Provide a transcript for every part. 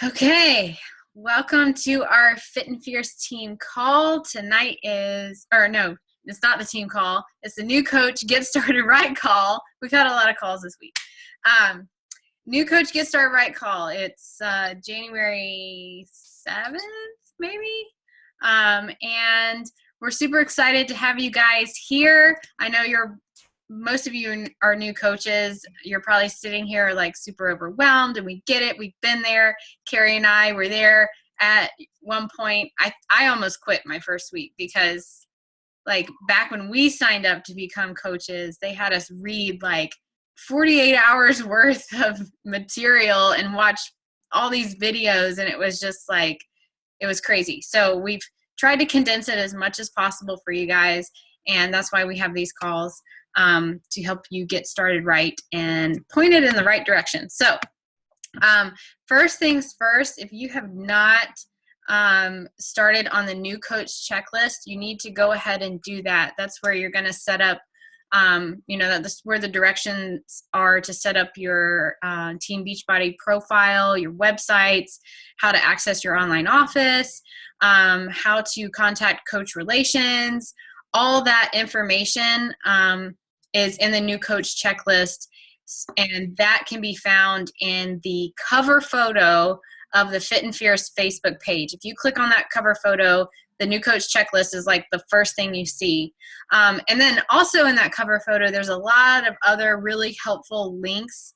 Okay, welcome to our Fit and Fierce team call. Tonight is, or no, it's not the team call. It's the new coach get started right call. We've had a lot of calls this week. New coach get started right call. It's January 7th, maybe. And we're super excited to have you guys here. I know most of you are new coaches. You're probably sitting here like super overwhelmed, and we get it. We've been there. Karri and I were there at one point. I almost quit my first week because like back when we signed up to become coaches, they had us read like 48 hours worth of material and watch all these videos, and it was just like, it was crazy. So we've tried to condense it as much as possible for you guys, and that's why we have these calls. To help you get started right and pointed in the right direction. So first things first, if you have not started on the new coach checklist, you need to go ahead and do that. That's where you're going to set up, that's where the directions are to set up your Team Beachbody profile, your websites, how to access your online office, how to contact coach relations. All that information is in the new coach checklist, and that can be found in the cover photo of the Fit and Fierce Facebook page. If you click on that cover photo, the new coach checklist is like the first thing you see. And then also in that cover photo, there's a lot of other really helpful links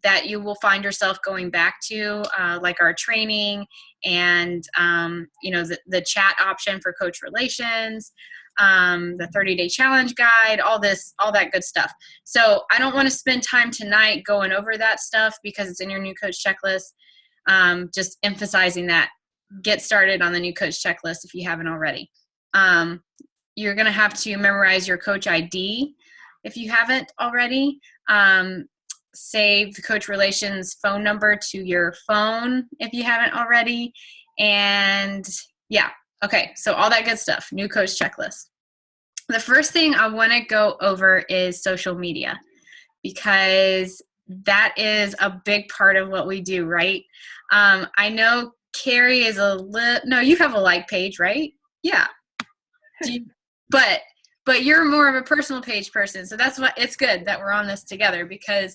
that you will find yourself going back to, like our training and, the chat option for coach relations, the 30-day challenge guide, all that good stuff. So I don't want to spend time tonight going over that stuff because it's in your new coach checklist. Just emphasizing that. Get started on the new coach checklist if you haven't already. You're going to have to memorize your coach ID if you haven't already. Save the coach relations phone number to your phone if you haven't already. And yeah, okay, so all that good stuff, new coach checklist. The first thing I want to go over is social media, because that is a big part of what we do, right? I know Karri is no, you have a like page, right? Yeah. But you're more of a personal page person. So that's why it's good that we're on this together, because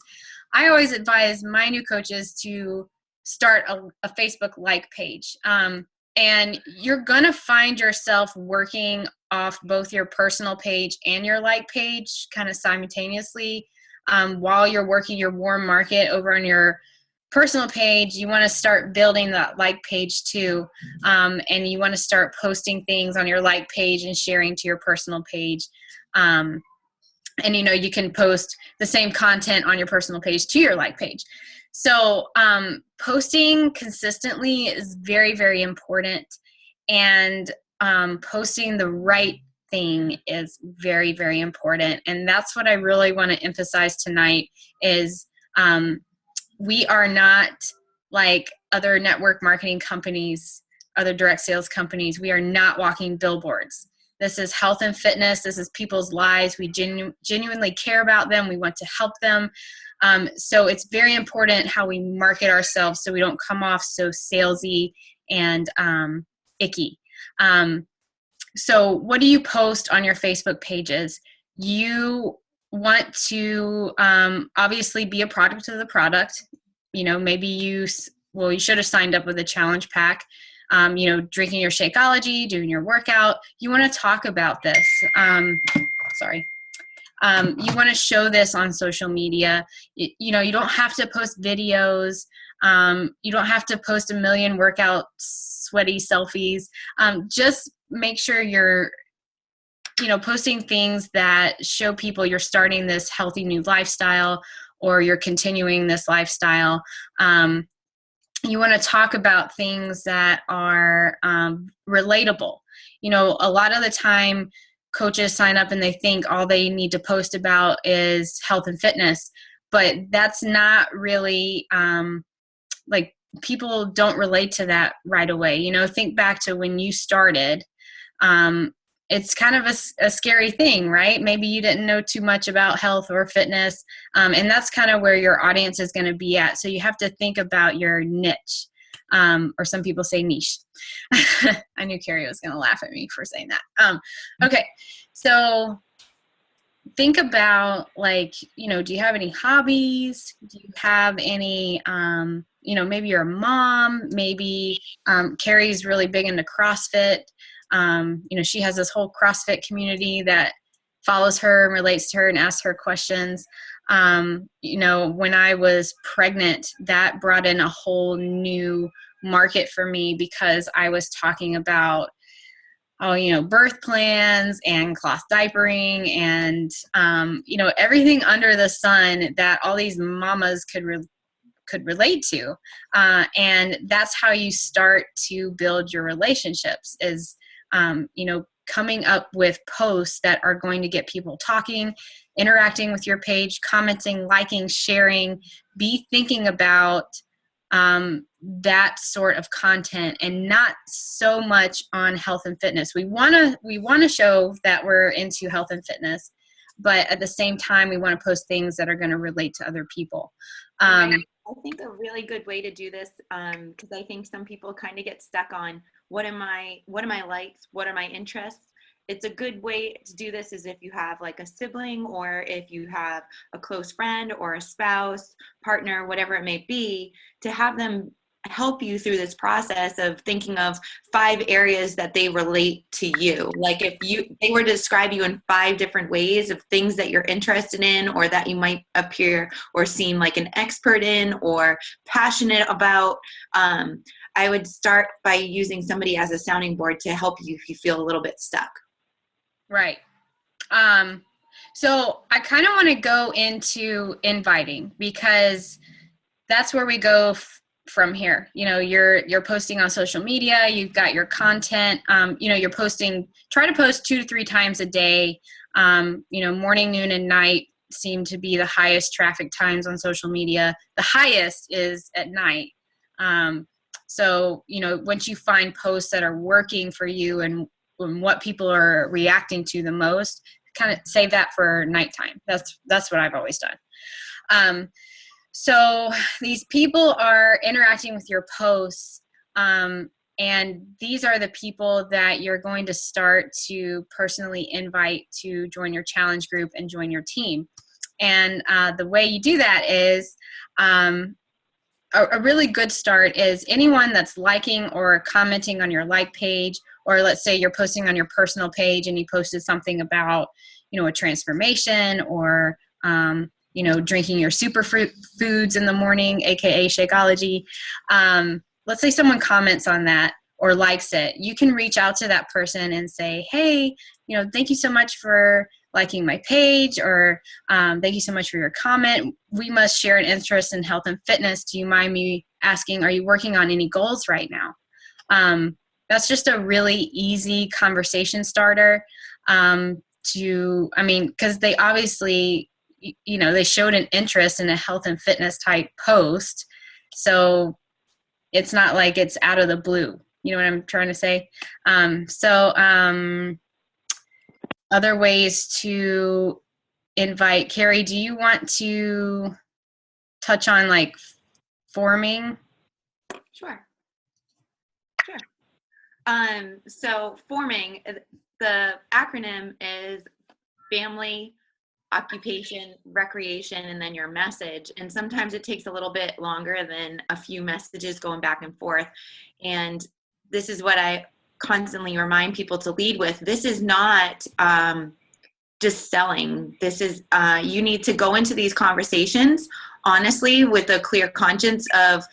I always advise my new coaches to start a Facebook like page. And you're going to find yourself working off both your personal page and your like page kind of simultaneously. While you're working your warm market over on your personal page, you want to start building that like page too. And you want to start posting things on your like page and sharing to your personal page. And you can post the same content on your personal page to your like page. So posting consistently is very, very important, and posting the right thing is very, very important. And that's what I really want to emphasize tonight is we are not like other network marketing companies, other direct sales companies. We are not walking billboards. This is health and fitness. This is people's lives. We genuinely care about them. We want to help them. So it's very important how we market ourselves so we don't come off so salesy and icky. So what do you post on your Facebook pages? You want to obviously be a product of the product. Maybe you should have signed up with a challenge pack. Drinking your Shakeology, doing your workout. You want to talk about this. You want to show this on social media. You don't have to post videos. You don't have to post a million workout sweaty selfies. Just make sure you're, posting things that show people you're starting this healthy new lifestyle or you're continuing this lifestyle. You want to talk about things that are relatable. A lot of the time coaches sign up and they think all they need to post about is health and fitness, but that's not really like people don't relate to that right away. Think back to when you started it's kind of a scary thing, right? Maybe you didn't know too much about health or fitness, and that's kind of where your audience is going to be at. So you have to think about your niche, or some people say niche. I knew Karri was going to laugh at me for saying that. Okay, so think about, like, do you have any hobbies? Do you have any, maybe you're a mom, maybe Karri's really big into CrossFit. She has this whole CrossFit community that follows her and relates to her and asks her questions. When I was pregnant, that brought in a whole new market for me because I was talking about birth plans and cloth diapering and, everything under the sun that all these mamas could relate to. And that's how you start to build your relationships is, coming up with posts that are going to get people talking, interacting with your page, commenting, liking, sharing. Be thinking about that sort of content and not so much on health and fitness. We want to show that we're into health and fitness, but at the same time, we want to post things that are going to relate to other people. I think a really good way to do this, because I think some people kind of get stuck on what are my likes, what are my interests. It's a good way to do this is if you have like a sibling or if you have a close friend or a spouse, partner, whatever it may be, to have them help you through this process of thinking of 5 areas that they relate to you. Like if they were to describe you in 5 different ways of things that you're interested in or that you might appear or seem like an expert in or passionate about, I would start by using somebody as a sounding board to help you if you feel a little bit stuck. Right. So I kind of want to go into inviting because that's where we go from here. You're posting on social media, you've got your content, you're posting, try to post 2 to 3 times a day. Morning, noon, and night seem to be the highest traffic times on social media. The highest is at night. So, once you find posts that are working for you and what people are reacting to the most, kind of save that for nighttime. That's what I've always done. So these people are interacting with your posts, and these are the people that you're going to start to personally invite to join your challenge group and join your team. And the way you do that is a really good start is anyone that's liking or commenting on your like page, or let's say you're posting on your personal page and you posted something about, a transformation or, drinking your superfoods in the morning, AKA Shakeology. Let's say someone comments on that or likes it. You can reach out to that person and say, hey, thank you so much for liking my page, or thank you so much for your comment. We must share an interest in health and fitness. Do you mind me asking, are you working on any goals right now? That's just a really easy conversation starter because they obviously, they showed an interest in a health and fitness type post. So it's not like it's out of the blue. You know what I'm trying to say? Other ways to invite. Karri, do you want to touch on like forming? Sure. So forming, the acronym is family, occupation, recreation, and then your message. And sometimes it takes a little bit longer than a few messages going back and forth. And this is what I constantly remind people to lead with. This is not just selling. This is, you need to go into these conversations honestly with a clear conscience of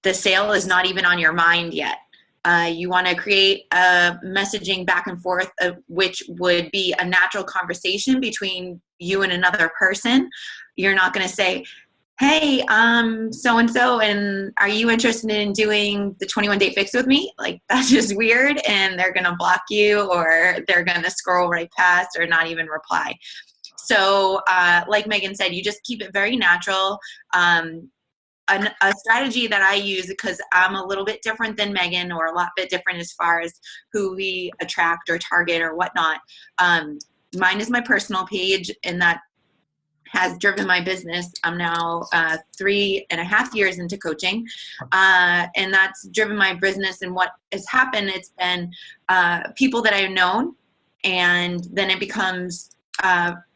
the sale is not even on your mind yet. You want to create a messaging back and forth, which would be a natural conversation between you and another person. You're not going to say, hey, so-and-so, and are you interested in doing the 21 Day Fix with me? Like, that's just weird, and they're going to block you, or they're going to scroll right past or not even reply. So like Megan said, you just keep it very natural. a strategy that I use, because I'm a little bit different than Megan, or a lot bit different as far as who we attract or target or whatnot. Mine is my personal page, and that has driven my business. I'm now 3.5 years into coaching, and that's driven my business. And what has happened, it's been people that I've known, and then it becomes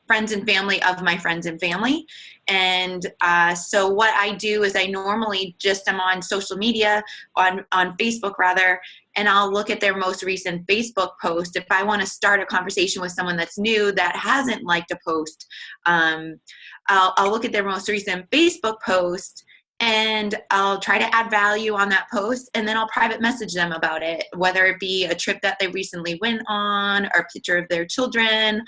friends and family of my friends and family. And so what I do is I normally just am on social media, on Facebook rather, and I'll look at their most recent Facebook post. If I want to start a conversation with someone that's new that hasn't liked a post, I'll look at their most recent Facebook post, and I'll try to add value on that post, and then I'll private message them about it, whether it be a trip that they recently went on, or a picture of their children,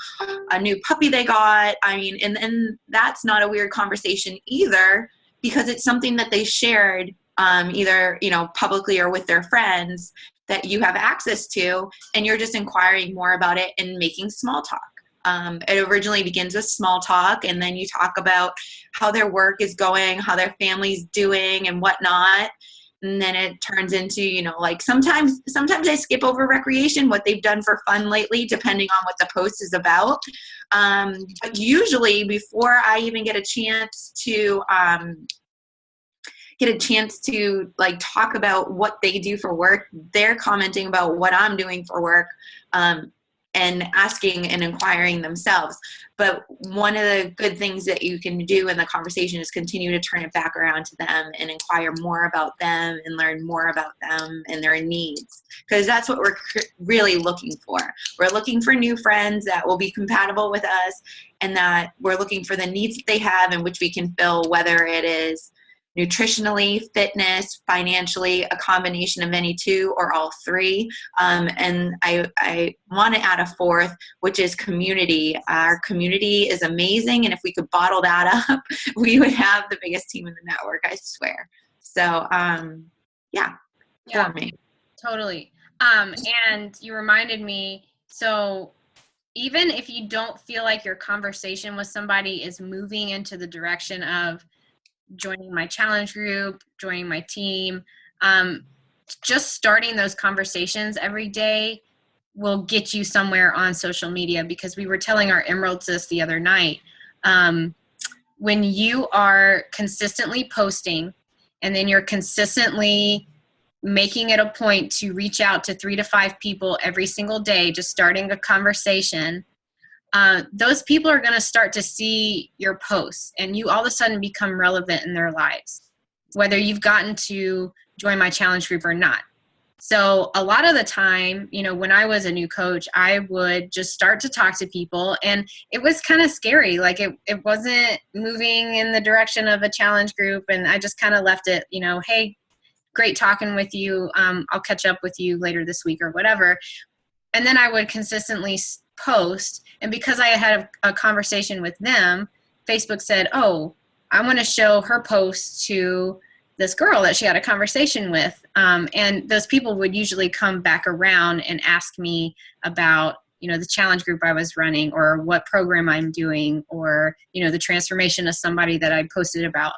a new puppy they got. I mean, and that's not a weird conversation either, because it's something that they shared either, publicly or with their friends that you have access to, and you're just inquiring more about it and making small talk. It originally begins with small talk, and then you talk about how their work is going, how their family's doing and whatnot. And then it turns into, like sometimes I skip over recreation, what they've done for fun lately, depending on what the post is about. But usually before I even get a chance to like talk about what they do for work, they're commenting about what I'm doing for work. And asking and inquiring themselves. But one of the good things that you can do in the conversation is continue to turn it back around to them and inquire more about them and learn more about them and their needs. Because that's what we're really looking for. We're looking for new friends that will be compatible with us, and that we're looking for the needs that they have and which we can fill, whether it is nutritionally, fitness, financially, a combination of any two or all three. And I want to add a fourth, which is community. Our community is amazing, and if we could bottle that up, we would have the biggest team in the network, I swear. So, yeah, for me. Totally. And you reminded me, so even if you don't feel like your conversation with somebody is moving into the direction of joining my challenge group, joining my team, just starting those conversations every day will get you somewhere on social media. Because we were telling our Emeralds this the other night. When you are consistently posting, and then you're consistently making it a point to reach out to 3 to 5 people every single day, just starting a conversation, those people are going to start to see your posts, and you all of a sudden become relevant in their lives, whether you've gotten to join my challenge group or not. So a lot of the time, when I was a new coach, I would just start to talk to people, and it was kind of scary. Like it wasn't moving in the direction of a challenge group, and I just kind of left it, hey, great talking with you. I'll catch up with you later this week or whatever. And then I would consistently post. And because I had a conversation with them, Facebook said, oh, I want to show her post to this girl that she had a conversation with. And those people would usually come back around and ask me about, the challenge group I was running, or what program I'm doing, or, the transformation of somebody that I posted about.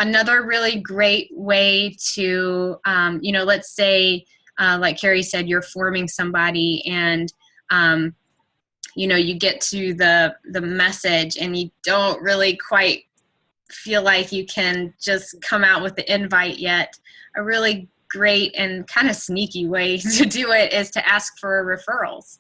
Another really great way to, let's say, like Karri said, you're forming somebody, and you get to the message, and you don't really quite feel like you can just come out with the invite yet. A really great and kind of sneaky way to do it is to ask for referrals.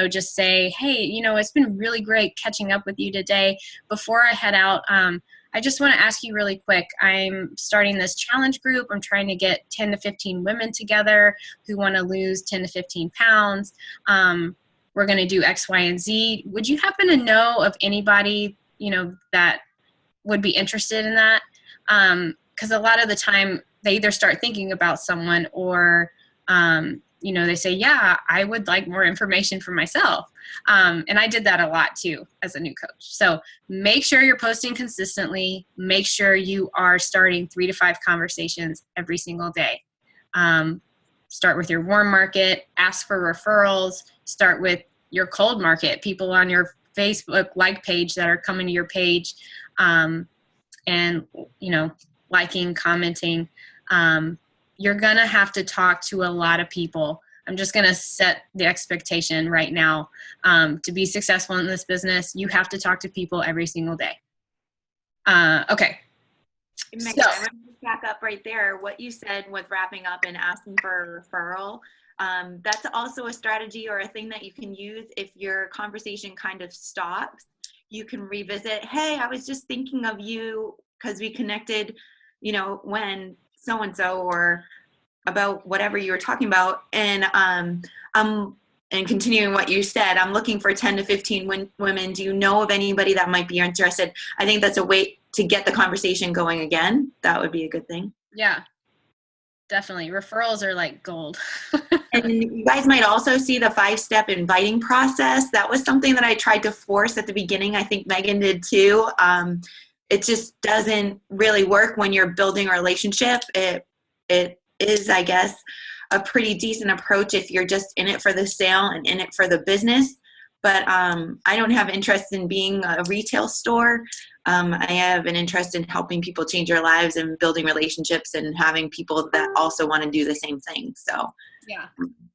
Just say, hey, it's been really great catching up with you today. Before I head out, I just want to ask you really quick. I'm starting this challenge group. I'm trying to get 10 to 15 women together who want to lose 10 to 15 pounds. We're going to do X, Y, and Z. Would you happen to know of anybody, that would be interested in that? Because a lot of the time they either start thinking about someone, or, they say, yeah, I would like more information for myself. And I did that a lot too as a new coach. So make sure you're posting consistently. Make sure you are starting 3 to 5 conversations every single day. Start with your warm market, ask for referrals, start with your cold market, people on your Facebook like page that are coming to your page. and, liking, commenting. You're going to have to talk to a lot of people. I'm just going to set the expectation right now. To be successful in this business, you have to talk to people every single day. Okay. Megan, I want to back up right there. What you said with wrapping up and asking for a referral, that's also a strategy or a thing that you can use if your conversation kind of stops. You can revisit, hey, I was just thinking of you because we connected, when so-and-so, or about whatever you were talking about. And and continuing what you said, I'm looking for 10 to 15 women. Do you know of anybody that might be interested? I think that's a way to get the conversation going again. That would be a good thing. Yeah, definitely. Referrals are like gold. And you guys might also see the 5-step inviting process. That was something that I tried to force at the beginning. I think Megan did too. It just doesn't really work when you're building a relationship. It is, I guess, a pretty decent approach if you're just in it for the sale and in it for the business. But I don't have interest in being a retail store. I have an interest in helping people change their lives and building relationships and having people that also want to do the same thing. So yeah,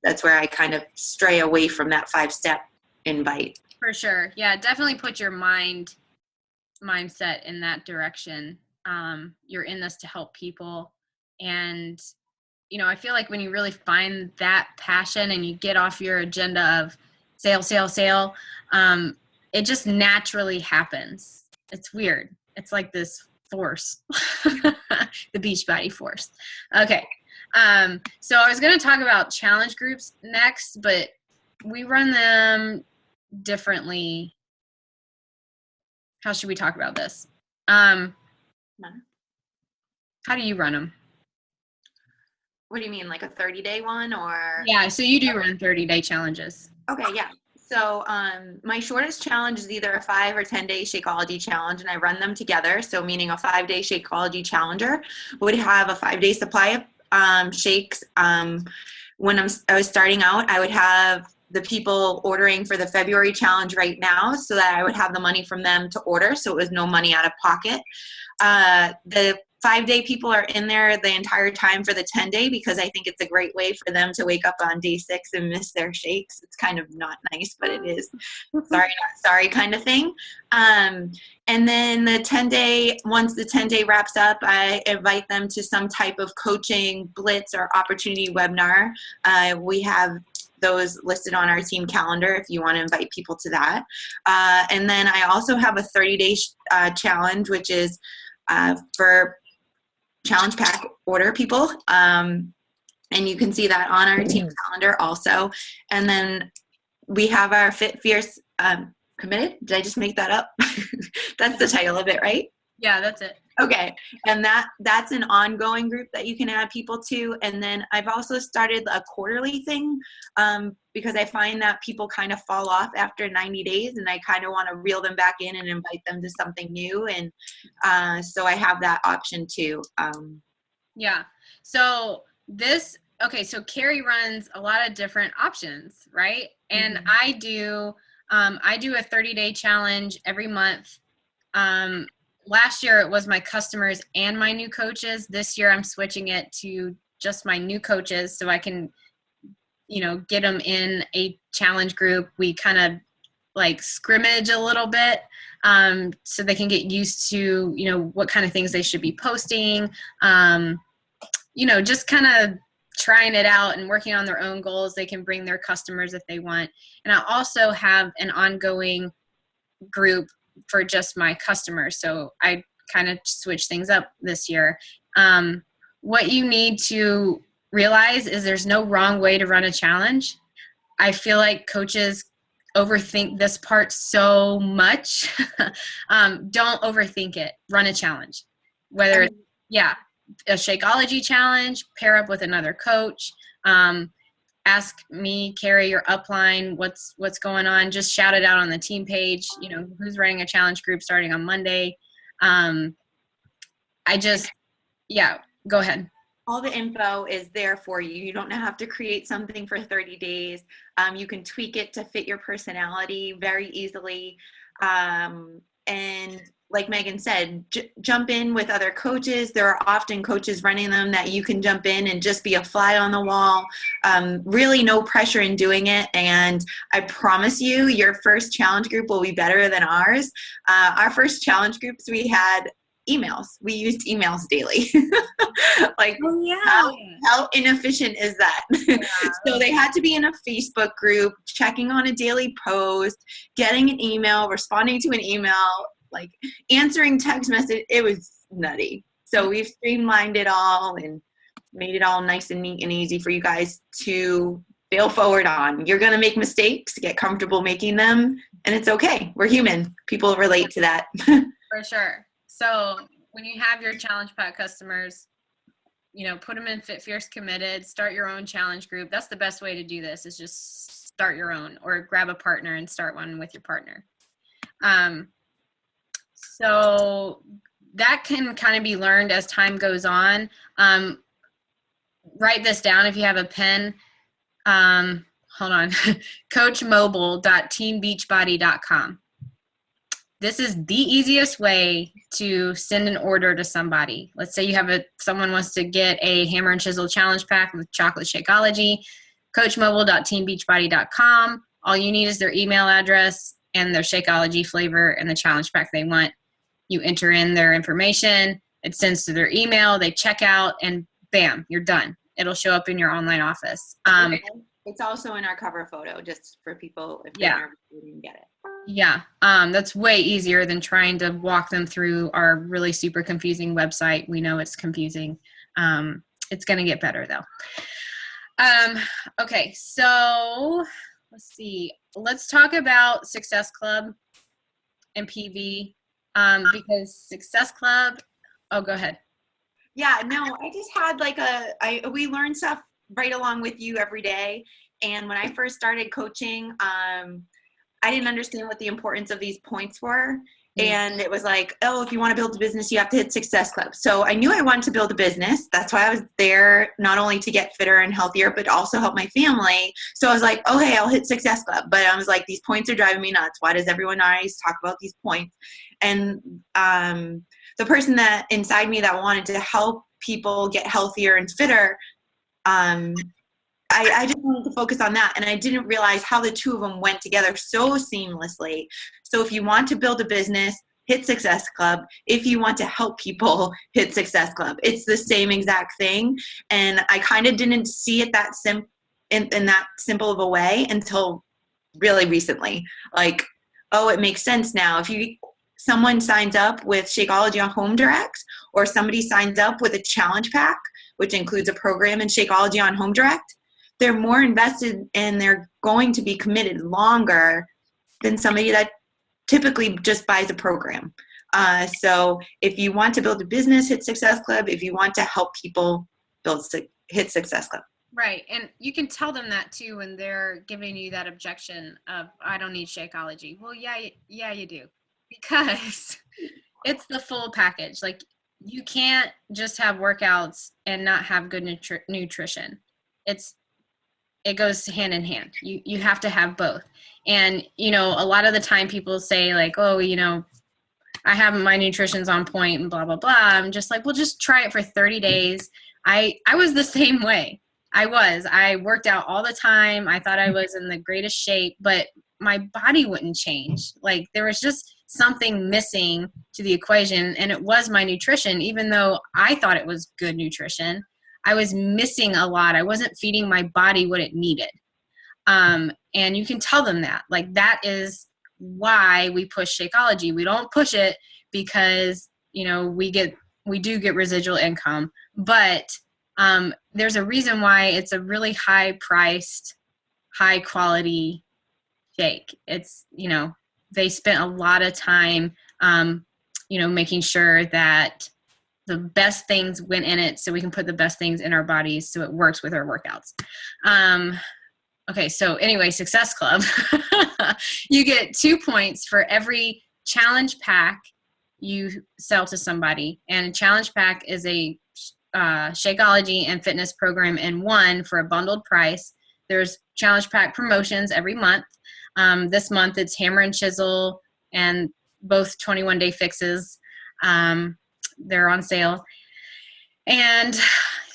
that's where I kind of stray away from that 5-step invite. For sure. Yeah, definitely put your mindset in that direction. You're in this to help people. And, I feel like when you really find that passion and you get off your agenda of sale, it just naturally happens. It's weird. It's like this force, the Beachbody force. Okay. So I was going to talk about challenge groups next, but we run them differently. How should we talk about this? How do you run them? What do you mean, like a 30-day one, or? Yeah, so you do run 30-day challenges. Okay, yeah. So my shortest challenge is either a 5 or 10-day Shakeology challenge, and I run them together. So meaning a 5-day Shakeology challenger would have a 5-day supply of shakes. When I was starting out, I would have the people ordering for the February challenge right now so that I would have the money from them to order. So it was no money out of pocket. The 5-day people are in there the entire time for the 10-day because I think it's a great way for them to wake up on day 6 and miss their shakes. It's kind of not nice, but it is sorry, not sorry kind of thing. And then the 10-day, once the 10-day wraps up, I invite them to some type of coaching blitz or opportunity webinar. We have those listed on our team calendar if you want to invite people to that. And then I also have a 30-day challenge, which is for challenge pack order people. And you can see that on our team calendar also. And then we have our Fit Fierce Committed. Did I just make that up? That's the title of it, right? Yeah, that's it. Okay. And that's an ongoing group that you can add people to. And then I've also started a quarterly thing because I find that people kind of fall off after 90 days and I kind of want to reel them back in and invite them to something new. And so I have that option too. Yeah. So so Karri runs a lot of different options, right? And Mm-hmm. I do a 30-day challenge every month. Last year it was my customers and my new coaches. This year I'm switching it to just my new coaches so I can, get them in a challenge group. We kind of like scrimmage a little bit so they can get used to, what kind of things they should be posting, just kind of trying it out and working on their own goals. They can bring their customers if they want. And I also have an ongoing group for just my customers. So I kind of switch things up this year. What you need to realize is there's no wrong way to run a challenge. I feel like coaches overthink this part so much. Don't overthink it. Run a challenge. Whether it's, a Shakeology challenge, pair up with another coach, ask me, Karri, your upline, what's going on. Just shout it out on the team page. Who's running a challenge group starting on Monday. Go ahead. All the info is there for you. You don't have to create something for 30 days. You can tweak it to fit your personality very easily. And like Megan said, jump in with other coaches. There are often coaches running them that you can jump in and just be a fly on the wall. Really no pressure in doing it. And I promise you, your first challenge group will be better than ours. Our first challenge groups, we had emails. We used emails daily. Like, Oh, yeah. how inefficient is that? Yeah. So they had to be in a Facebook group, checking on a daily post, getting an email, responding to an email, like answering text message. It was nutty. So we've streamlined it all and made it all nice and neat and easy for you guys to fail forward on. You're going to make mistakes, get comfortable making them, and it's okay. We're human. People relate to that. For sure. So when you have your challenge pack customers, put them in Fit Fierce Committed, start your own challenge group. That's the best way to do this, is just start your own, or grab a partner and start one with your partner. So that can kind of be learned as time goes on. Write this down if you have a pen. Hold on. coachmobile.teambeachbody.com. This is the easiest way to send an order to somebody. Let's say you have someone wants to get a hammer and chisel challenge pack with chocolate Shakeology. coachmobile.teambeachbody.com. All you need is their email address and their Shakeology flavor and the challenge pack they want. You enter in their information. It sends to their email. They check out, and bam, you're done. It'll show up in your online office. It's also in our cover photo, just for people if Yeah. they didn't get it. Yeah, that's way easier than trying to walk them through our really super confusing website. We know it's confusing. It's going to get better, though. Okay, so let's see. Let's talk about Success Club and PV, because Success Club – oh, go ahead. Yeah, no, I just had we learn stuff right along with you every day. And when I first started coaching, I didn't understand what the importance of these points were. And it was like, oh, if you want to build a business, you have to hit Success Club. So I knew I wanted to build a business. That's why I was there, not only to get fitter and healthier, but also help my family. So I was like, okay, I'll hit Success Club. But I was like, these points are driving me nuts. Why does everyone always talk about these points? And the person that inside me that wanted to help people get healthier and fitter, I just wanted to focus on that, and I didn't realize how the two of them went together so seamlessly. So if you want to build a business, hit Success Club. If you want to help people, hit Success Club. It's the same exact thing, and I kind of didn't see it that in that simple of a way until really recently. Like, oh, it makes sense now. If someone signs up with Shakeology on Home Direct, or somebody signs up with a challenge pack, which includes a program in Shakeology on Home Direct, they're more invested and they're going to be committed longer than somebody that typically just buys a program. So if you want to build a business, hit Success Club. If you want to help people hit Success Club. Right. And you can tell them that too when they're giving you that objection of, I don't need Shakeology. Well, yeah, you do. Because it's the full package. Like, you can't just have workouts and not have good nutrition. It goes hand in hand. You have to have both. And, a lot of the time people say like, oh, I have my nutrition's on point and blah, blah, blah. I'm just like, well, just try it for 30 days. I was the same way. I worked out all the time. I thought I was in the greatest shape, but my body wouldn't change. Like, there was just something missing to the equation, and it was my nutrition. Even though I thought it was good nutrition, I was missing a lot. I wasn't feeding my body what it needed. And you can tell them that. Like, that is why we push Shakeology. We don't push it because, we do get residual income, but there's a reason why it's a really high-priced, high-quality shake. It's, they spent a lot of time, making sure that the best things went in it so we can put the best things in our bodies so it works with our workouts. Okay, so anyway, Success Club. You get 2 points for every challenge pack you sell to somebody. And a challenge pack is a Shakeology and fitness program in one for a bundled price. There's challenge pack promotions every month. This month it's hammer and chisel and both 21-day fixes. They're on sale. And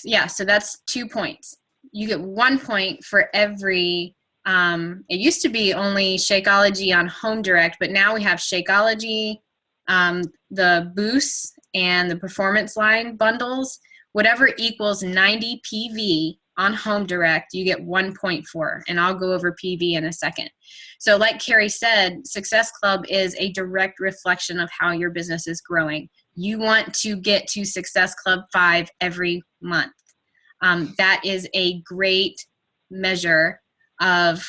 yeah, so that's 2 points. You get 1 point for every, it used to be only Shakeology on Home Direct, but now we have Shakeology, the Boost, and the Performance line bundles. Whatever equals 90 PV on Home Direct, you get 1 point for, and I'll go over PV in a second. So like Karri said, Success Club is a direct reflection of how your business is growing. You want to get to Success Club 5 every month. That is a great measure of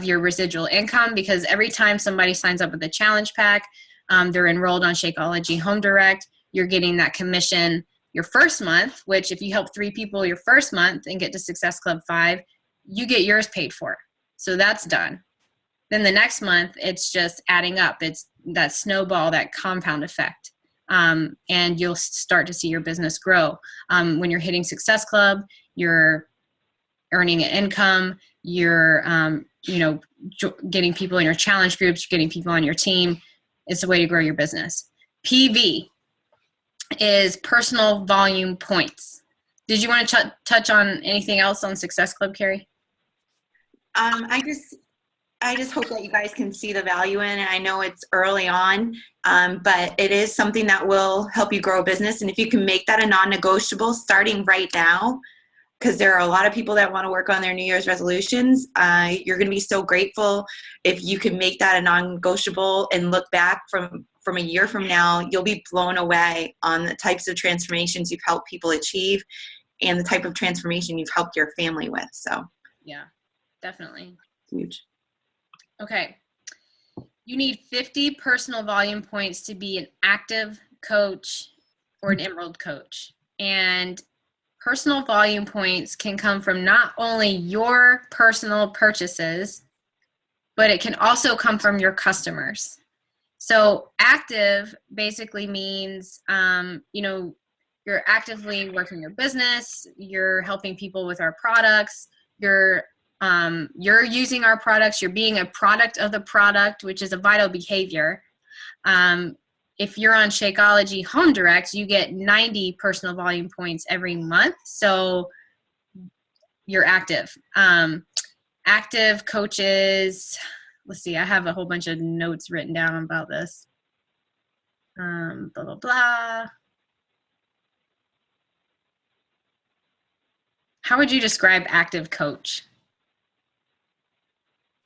your residual income, because every time somebody signs up with the challenge pack, they're enrolled on Shakeology Home Direct, you're getting that commission your first month, which if you help 3 people your first month and get to Success Club 5, you get yours paid for. So that's done. Then the next month, it's just adding up. It's that snowball, that compound effect. And you'll start to see your business grow. When you're hitting Success Club, you're earning an income, you're getting people in your challenge groups, you're getting people on your team. It's a way to grow your business. PV is personal volume points. Did you want to touch on anything else on Success Club, Karri? I just hope that you guys can see the value in it. I know it's early on, but it is something that will help you grow a business. And if you can make that a non-negotiable starting right now, because there are a lot of people that want to work on their New Year's resolutions, you're going to be so grateful if you can make that a non-negotiable and look back from a year from now. You'll be blown away on the types of transformations you've helped people achieve and the type of transformation you've helped your family with. So yeah, definitely. Huge. Okay. You need 50 personal volume points to be an active coach or an Emerald coach. And personal volume points can come from not only your personal purchases, but it can also come from your customers. So active basically means, you're actively working your business, you're helping people with our products, you're using our products, you're being a product of the product, which is a vital behavior. If you're on Shakeology Home Direct, you get 90 personal volume points every month. So you're active. Active coaches, let's see, I have a whole bunch of notes written down about this. Blah, blah, blah. How would you describe active coach?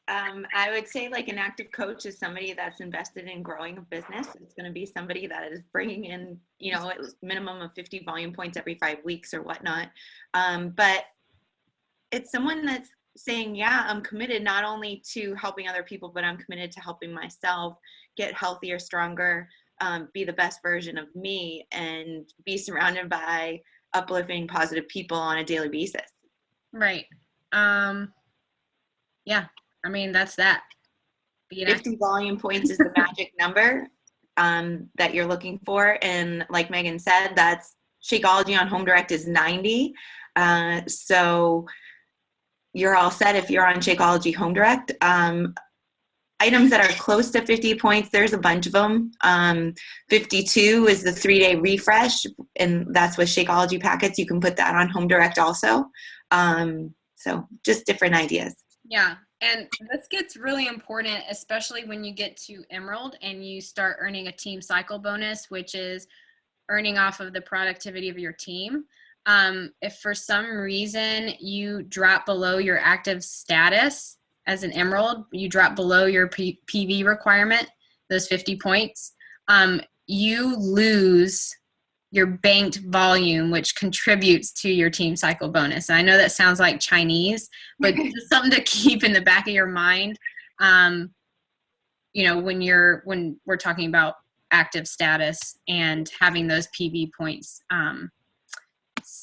I would say like an active coach is somebody that's invested in growing a business. It's going to be somebody that is bringing in, a minimum of 50 volume points every 5 weeks or whatnot. But it's someone that's saying, yeah, I'm committed not only to helping other people, but I'm committed to helping myself get healthier, stronger, be the best version of me, and be surrounded by uplifting, positive people on a daily basis. Right. Yeah. I mean, that's that. 50 volume points is the magic number that you're looking for. And like Megan said, that's Shakeology on Home Direct is 90. So you're all set if you're on Shakeology Home Direct. Items that are close to 50 points, there's a bunch of them. 52 is the 3-day refresh, and that's with Shakeology packets. You can put that on Home Direct also. So just different ideas. Yeah. And this gets really important, especially when you get to Emerald and you start earning a team cycle bonus, which is earning off of the productivity of your team. If for some reason you drop below your active status as an Emerald, you drop below your PV requirement, those 50 points, you lose your banked volume, which contributes to your team cycle bonus. And I know that sounds like Chinese, but it's something to keep in the back of your mind. When we're talking about active status and having those PV points,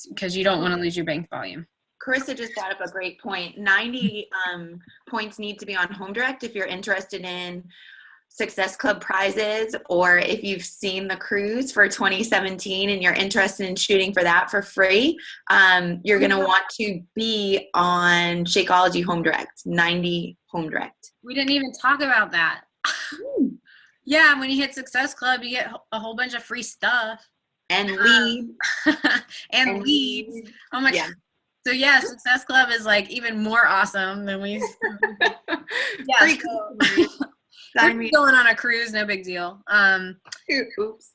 because you don't want to lose your banked volume. Carissa just brought up a great point. 90 points need to be on Home Direct if you're interested in Success Club prizes, or if you've seen the cruise for 2017 and you're interested in shooting for that for free, you're going to want to be on Shakeology Home Direct, 90 Home Direct. We didn't even talk about that. Yeah, when you hit Success Club, you get a whole bunch of free stuff. And lead. And leads. Oh my Yeah. God. So yeah, Success Club is like even more awesome than we. Yeah, Free so Sign we're me going on a cruise, no big deal. Oops.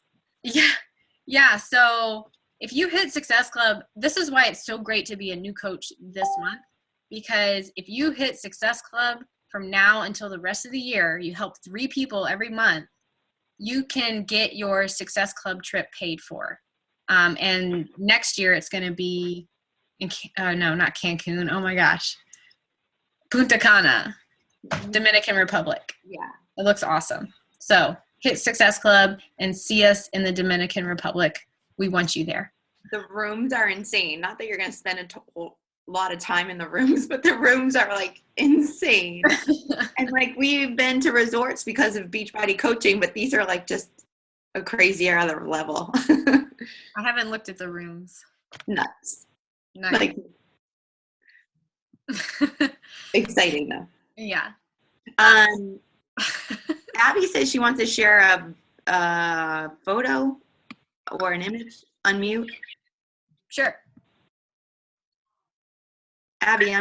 Yeah. So if you hit Success Club, this is why it's so great to be a new coach this month, because if you hit Success Club from now until the rest of the year, you help 3 people every month, you can get your Success Club trip paid for. And next year it's going to be no, not Cancun. Oh my gosh. Punta Cana, Dominican Republic. Yeah. It looks awesome. So hit Success Club and see us in the Dominican Republic. We want you there. The rooms are insane. Not that you're going to spend a lot of time in the rooms, but the rooms are like insane. And like we've been to resorts because of Beachbody coaching, but these are like just a crazier other level. I haven't looked at the rooms. Nuts. Nice. Like exciting though. Yeah. Abby says she wants to share a photo or an image. Unmute. Sure. Abby,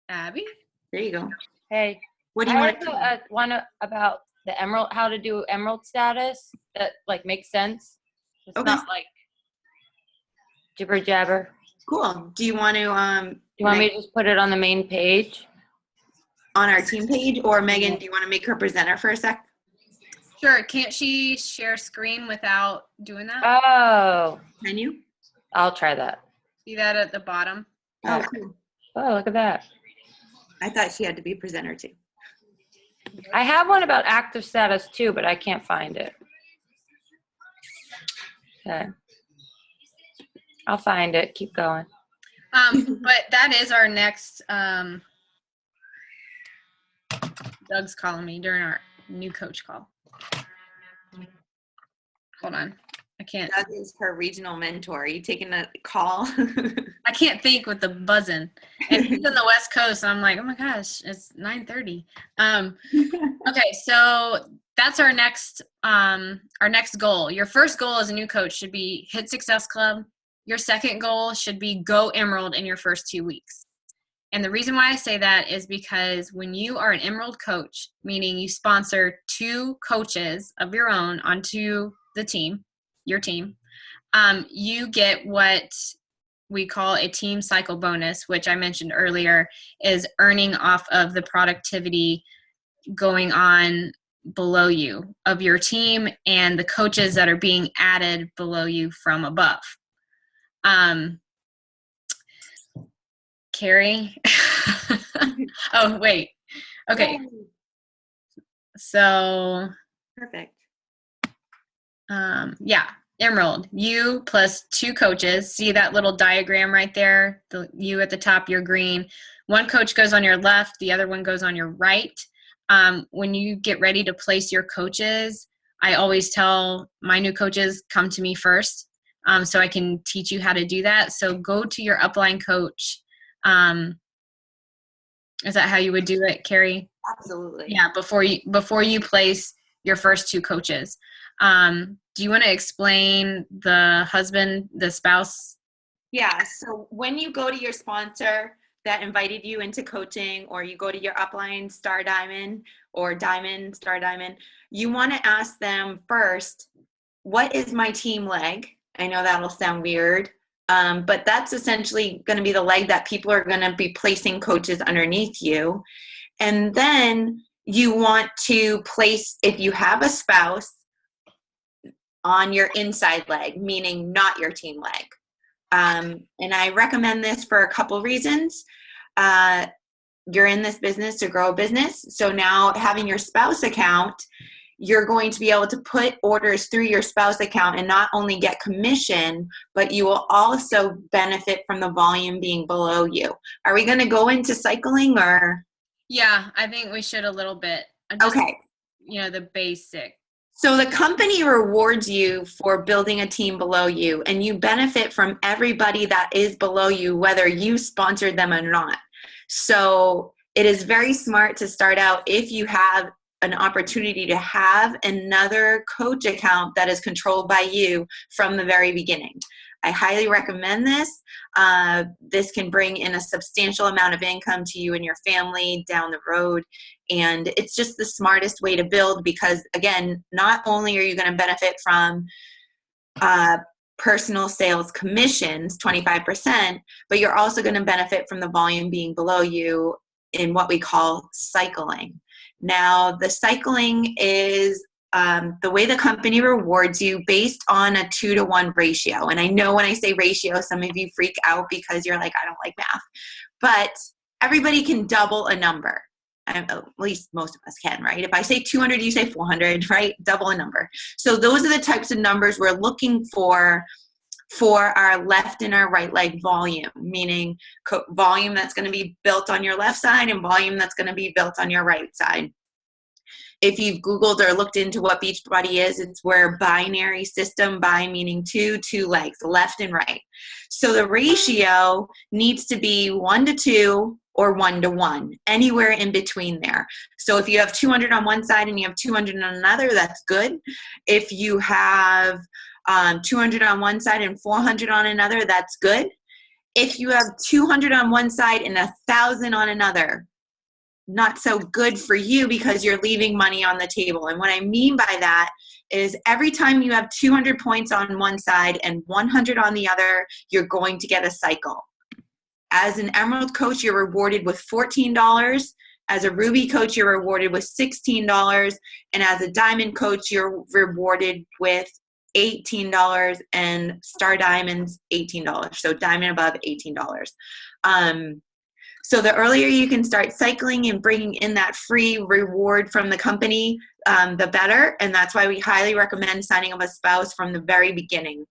Abby? there you go. Hey. What do you want to one about the emerald, how to do emerald status that like makes sense. It's Okay. not like jibber jabber. Cool. Do you want to You want me to just put it on the main page? On our team page, or Megan, do you want to make her presenter for a sec? Sure. Can't she share screen without doing that? Oh. Can you? I'll try that. See that at the bottom? Oh, cool. Oh, look at that. I thought she had to be presenter too. I have one about active status too, but I can't find it. Okay. I'll find it. Keep going. But that is our next, Doug's calling me during our new coach call. Hold on. I can't. Doug is her regional mentor. Are you taking a call? I can't think with the buzzing. And he's on the West Coast, and I'm like, oh my gosh, it's 9:30. Okay, so that's our next goal. Your first goal as a new coach should be hit Success Club. Your second goal should be go Emerald in your first 2 weeks. And the reason why I say that is because when you are an Emerald coach, meaning you sponsor 2 coaches of your own onto the team, your team, you get what we call a team cycle bonus, which I mentioned earlier is earning off of the productivity going on below you of your team and the coaches that are being added below you from above. Karri? Oh, wait. Okay. So. Perfect. Yeah. Emerald, you plus 2 coaches. See that little diagram right there? You at the top, you're green. One coach goes on your left, the other one goes on your right. When you get ready to place your coaches, I always tell my new coaches, come to me first, so I can teach you how to do that. So go to your upline coach. Is that how you would do it, Karri? Absolutely. Yeah, before you place your first 2 coaches. Do you want to explain the spouse? Yeah. So when you go to your sponsor that invited you into coaching, or you go to your upline Star Diamond or Diamond Star Diamond, you want to ask them first, what is my team leg? I know that'll sound weird, but that's essentially going to be the leg that people are going to be placing coaches underneath you. And then you want to place, if you have a spouse, on your inside leg, meaning not your team leg. And I recommend this for a couple reasons. You're in this business to grow a business. So now having your spouse account, you're going to be able to put orders through your spouse account and not only get commission, but you will also benefit from the volume being below you. Are we going to go into cycling or? Yeah, I think we should a little bit. Okay. The basic. So the company rewards you for building a team below you, and you benefit from everybody that is below you, whether you sponsored them or not. So it is very smart to start out, if you have an opportunity to have another coach account that is controlled by you from the very beginning. I highly recommend this. This can bring in a substantial amount of income to you and your family down the road. And it's just the smartest way to build because, again, not only are you going to benefit from personal sales commissions, 25%, but you're also going to benefit from the volume being below you in what we call cycling. Now, the cycling is the way the company rewards you based on a 2-to-1 ratio. And I know when I say ratio, some of you freak out because you're like, I don't like math. But everybody can double a number. At least most of us can, right? If I say 200, you say 400, right? Double a number. So those are the types of numbers we're looking for our left and our right leg volume, meaning volume that's going to be built on your left side and volume that's going to be built on your right side. If you've Googled or looked into what Beachbody is, it's where binary system, bi meaning two legs, left and right. So the ratio needs to be 1-to-2 or 1-to-1, anywhere in between there. So if you have 200 on one side and you have 200 on another, that's good. If you have 200 on one side and 400 on another, that's good. If you have 200 on one side and 1,000 on another, not so good for you because you're leaving money on the table. And what I mean by that is every time you have 200 points on one side and 100 on the other, you're going to get a cycle. As an Emerald coach, you're rewarded with $14. As a Ruby coach, you're rewarded with $16. And as a Diamond coach, you're rewarded with $18, and Star Diamonds, $18. So Diamond above, $18. So the earlier you can start cycling and bringing in that free reward from the company, the better. And that's why we highly recommend signing up a spouse from the very beginning.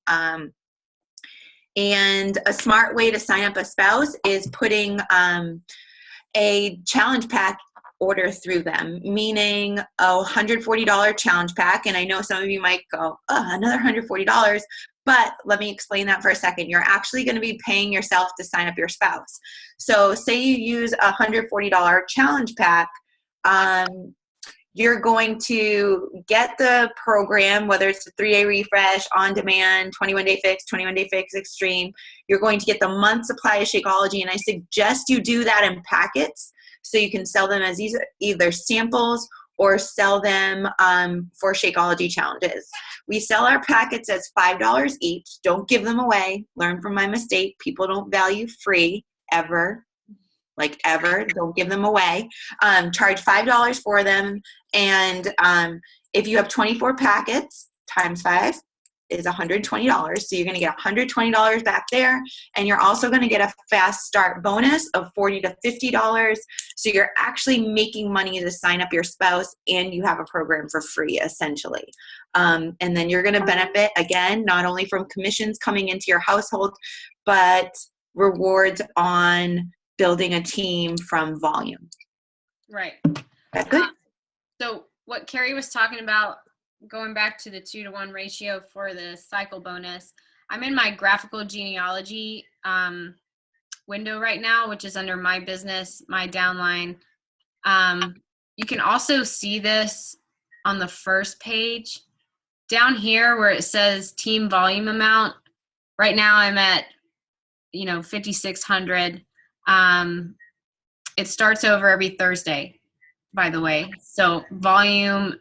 And a smart way to sign up a spouse is putting a challenge pack order through them, meaning a $140 challenge pack. And I know some of you might go, oh, another $140. But let me explain that for a second. You're actually going to be paying yourself to sign up your spouse. So say you use a $140 challenge pack, you're going to get the program, whether it's the 3-day refresh, on demand, 21-day fix, 21-day fix extreme. You're going to get the month supply of Shakeology, and I suggest you do that in packets so you can sell them as either samples or sell them for Shakeology challenges. We sell our packets as $5 each. Don't give them away. Learn from my mistake. People don't value free ever. Like ever. Don't give them away. Charge $5 for them. And if you have 24 packets times 5 is $120. So you're going to get $120 back there. And you're also going to get a fast start bonus of $40 to $50. So you're actually making money to sign up your spouse, and you have a program for free, essentially. And then you're going to benefit, again, not only from commissions coming into your household, but rewards on building a team from volume. Right. That's good. So what Karri was talking about, going back to the 2-to-1 ratio for the cycle bonus, I'm in my graphical genealogy window right now, which is under my business, my downline. You can also see this on the first page. Down here where it says team volume amount, right now I'm at, 5,600. It starts over every Thursday, by the way. So volume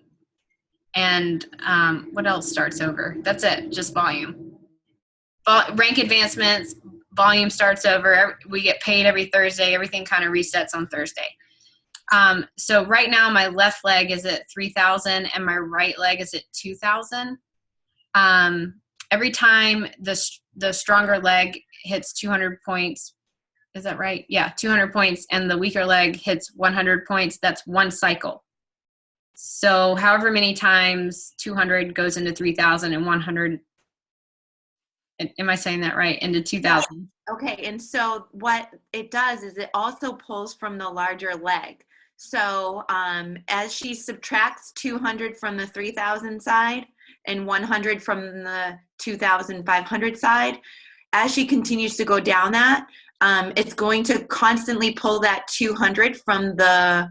and what else starts over? That's it, just volume. Rank advancements, volume starts over. We get paid every Thursday. Everything kind of resets on Thursday. So right now my left leg is at 3,000 and my right leg is at 2,000. Every time the stronger leg hits 200 points, is that right? Yeah, 200 points, and the weaker leg hits 100 points, that's one cycle. So however many times 200 goes into 3,000 and 100, am I saying that right, into 2,000? Okay, and so what it does is it also pulls from the larger leg. So as she subtracts 200 from the 3,000 side and 100 from the 2,500 side, as she continues to go down that, it's going to constantly pull that 200 from the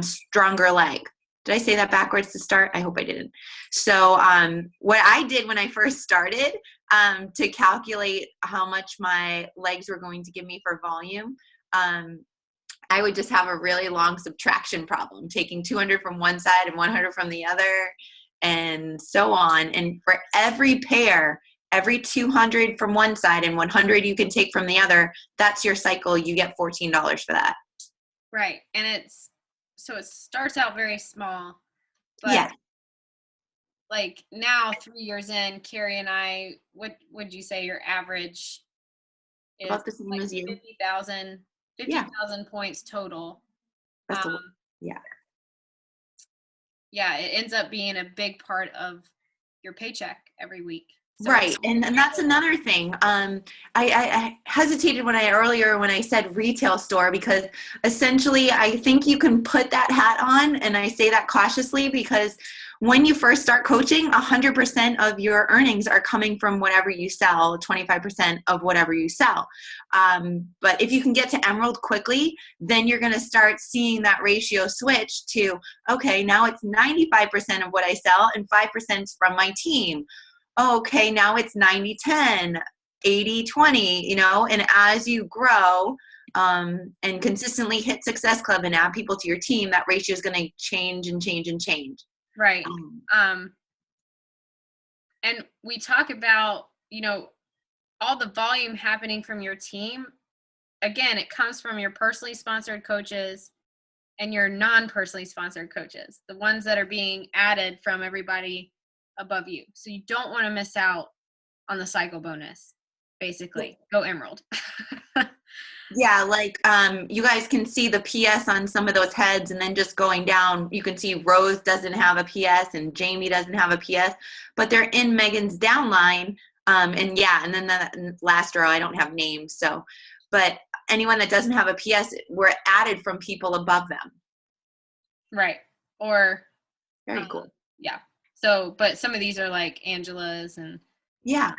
stronger leg. Did I say that backwards to start? I hope I didn't. So what I did when I first started to calculate how much my legs were going to give me for volume, I would just have a really long subtraction problem, taking 200 from one side and 100 from the other, and so on. And for every pair, every 200 from one side and 100 you can take from the other, that's your cycle. You get $14 for that. Right. And so it starts out very small, but Yeah. like now 3 years in, Karri and I, what would you say your average is? About the same like as you. 50,000 points total. That's yeah. Yeah, it ends up being a big part of your paycheck every week. So Right. And that's another thing. I hesitated when I said retail store, because essentially I think you can put that hat on, and I say that cautiously because when you first start coaching, 100% of your earnings are coming from whatever you sell, 25% of whatever you sell. But if you can get to Emerald quickly, then you're going to start seeing that ratio switch to, okay, now it's 95% of what I sell and 5% is from my team. Okay, now it's 90-10, 80-20, and as you grow and consistently hit Success Club and add people to your team, that ratio is going to change and change and change. Right. And we talk about, all the volume happening from your team. Again, it comes from your personally sponsored coaches and your non-personally sponsored coaches, the ones that are being added from everybody above you. So you don't want to miss out on the cycle bonus, basically. Go Emerald. Yeah, like you guys can see the PS on some of those heads, and then just going down, you can see Rose doesn't have a PS and Jamie doesn't have a PS, but they're in Megan's downline. And then the last row, I don't have names. So, but anyone that doesn't have a PS, we're added from people above them. Right. Or very cool. Yeah. So, but some of these are like Angela's and yeah.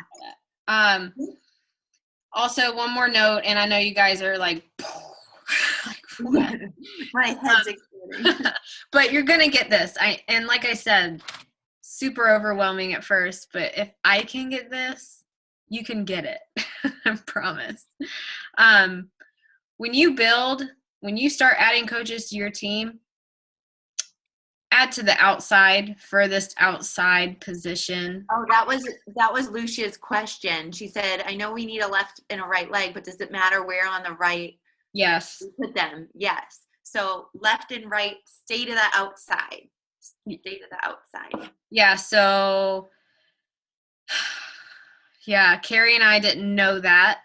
Also, one more note, and I know you guys are like my head's exploding. But you're gonna get this. And like I said, super overwhelming at first, but if I can get this, you can get it. I promise. When you start adding coaches to your team, add to the furthest outside position. Oh, that was Lucia's question. She said, I know we need a left and a right leg, but does it matter where on the right? Yes. We put them. Yes. So left and right, stay to the outside. Stay to the outside. Yeah. So, yeah, Karri and I didn't know that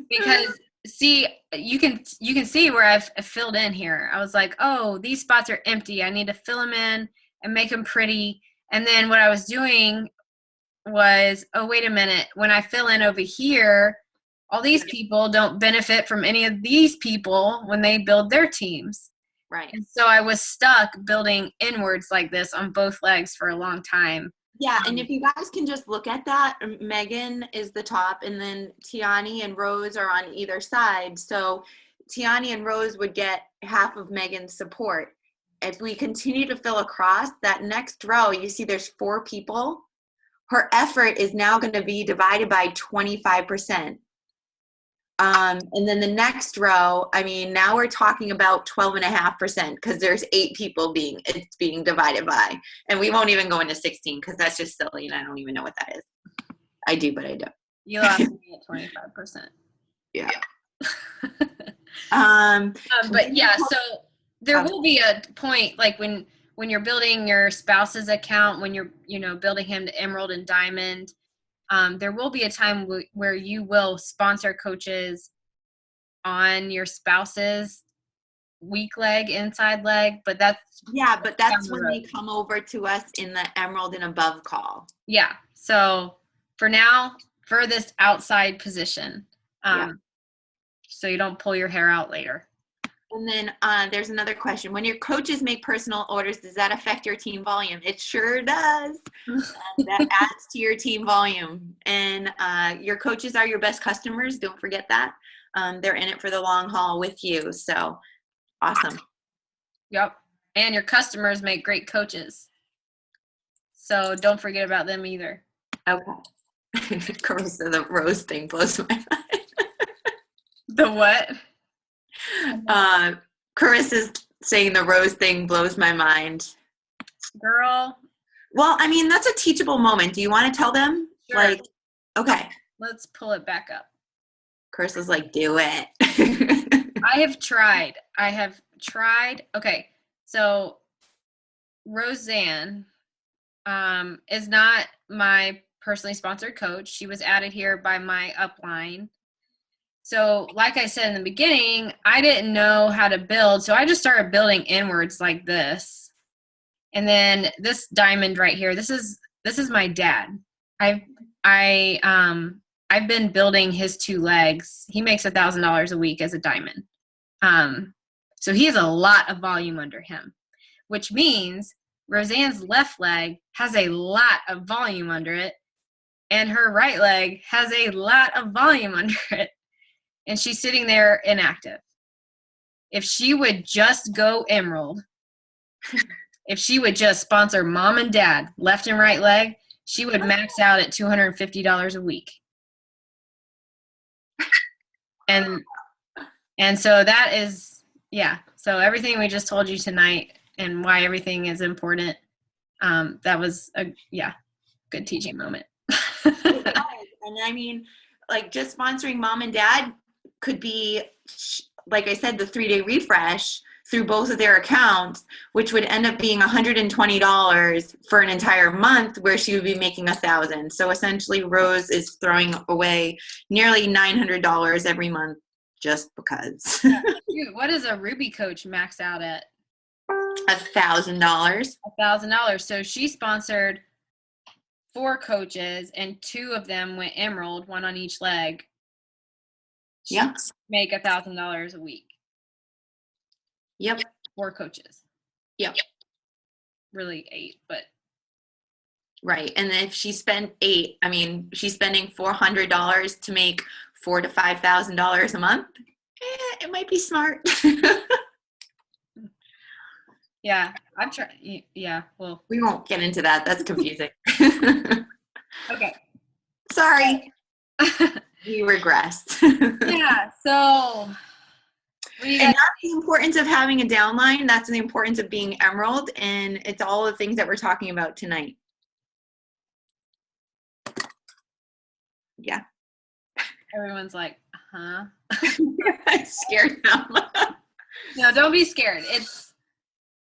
because see, you can see where I've filled in here. I was like, oh, these spots are empty. I need to fill them in and make them pretty. And then what I was doing was, oh, wait a minute. When I fill in over here, all these people don't benefit from any of these people when they build their teams. Right. And so I was stuck building inwards like this on both legs for a long time. Yeah, and if you guys can just look at that, Megan is the top, and then Tiani and Rose are on either side. So Tiani and Rose would get half of Megan's support. If we continue to fill across that next row, you see there's 4 people. Her effort is now going to be divided by 25%. And then the next row, I mean, now we're talking about 12.5% because there's 8 people it's being divided by, and we won't even go into 16 because that's just silly, and I don't even know what that is. I do, but I don't. You lost me at 25%. Yeah. But yeah, so there will be a point like when you're building your spouse's account, when you're building him to Emerald and Diamond. There will be a time where you will sponsor coaches on your spouse's weak leg, inside leg, but that's when they come over to us in the Emerald and above call. Yeah. So for now, furthest outside position. So you don't pull your hair out later. And then there's another question. When your coaches make personal orders, does that affect your team volume? It sure does. That adds to your team volume. And your coaches are your best customers. Don't forget that. They're in it for the long haul with you. So awesome. Yep. And your customers make great coaches. So don't forget about them either. Okay. Carissa, the rose thing blows my mind. The what? Carissa's saying the rose thing blows my mind. Girl. Well, I mean, that's a teachable moment. Do you want to tell them? Sure. Like, okay. Let's pull it back up. Carissa's like, do it. I have tried. Okay. So Roseanne is not my personally sponsored coach. She was added here by my upline. So like I said in the beginning, I didn't know how to build. So I just started building inwards like this. And then this diamond right here, this is my dad. I've been building his 2 legs. He makes $1,000 a week as a diamond. So he has a lot of volume under him, which means Roseanne's left leg has a lot of volume under it, and her right leg has a lot of volume under it, and she's sitting there inactive. If she would just go emerald, if she would just sponsor mom and dad, left and right leg, she would max out at $250 a week. And so that is, yeah. So everything we just told you tonight and why everything is important, that was a good teaching moment. And I mean, like, just sponsoring mom and dad could be, like I said, the 3-day refresh through both of their accounts, which would end up being $120 for an entire month, where she would be making $1,000. So essentially, Rose is throwing away nearly $900 every month just because. Dude, what does a Ruby coach max out at? $1,000. $1,000. So she sponsored 4 coaches, and 2 of them went emerald, 1 on each leg. Yep. Make $1,000 a week. Yep. 4 coaches. Yep. Really 8, but. Right. And if she spent 8, I mean, she's spending $400 to make $4,000 to $5,000 a month. It might be smart. Yeah, I'm trying. Yeah, well. We won't get into that. That's confusing. Okay. Sorry. We regressed. Yeah, so. And that's the importance of having a downline. That's the importance of being emerald. And it's all the things that we're talking about tonight. Yeah. Everyone's like, huh? I scared them. No, don't be scared. It's,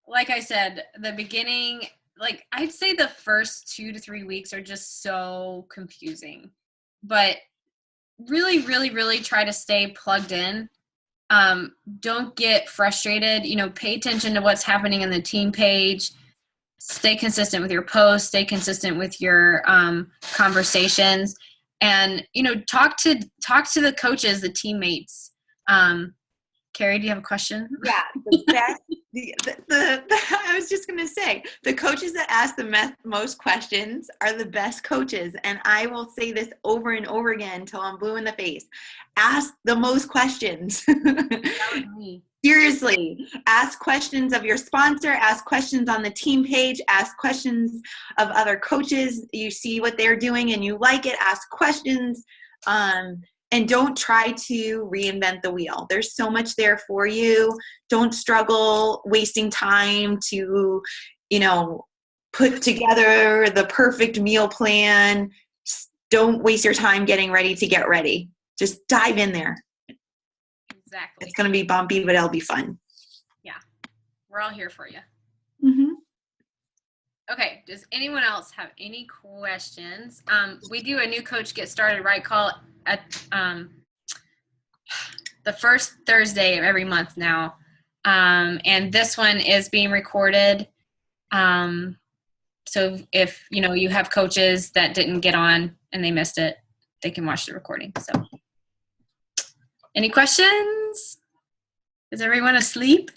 like I said, the beginning, like I'd say the first 2 to 3 weeks are just so confusing. But really, really, really try to stay plugged in. Don't get frustrated. Pay attention to what's happening in the team page. Stay consistent with your posts. Stay consistent with your conversations. And, talk to the coaches, the teammates. Carrie, do you have a question? Yeah, the best. I was just going to say, the coaches that ask the most questions are the best coaches. And I will say this over and over again until I'm blue in the face. Ask the most questions. That was me. Seriously, ask questions of your sponsor, ask questions on the team page, ask questions of other coaches. You see what they're doing and you like it, ask questions. And don't try to reinvent the wheel. There's so much there for you. Don't struggle wasting time to, put together the perfect meal plan. Don't waste your time getting ready to get ready. Just dive in there. Exactly. It's going to be bumpy, but it'll be fun. Yeah. We're all here for you. Mm-hmm. Okay. Does anyone else have any questions? We do a new coach get started right call at the first Thursday of every month now. And this one is being recorded. So if, you have coaches that didn't get on and they missed it, they can watch the recording. So any questions? Is everyone asleep?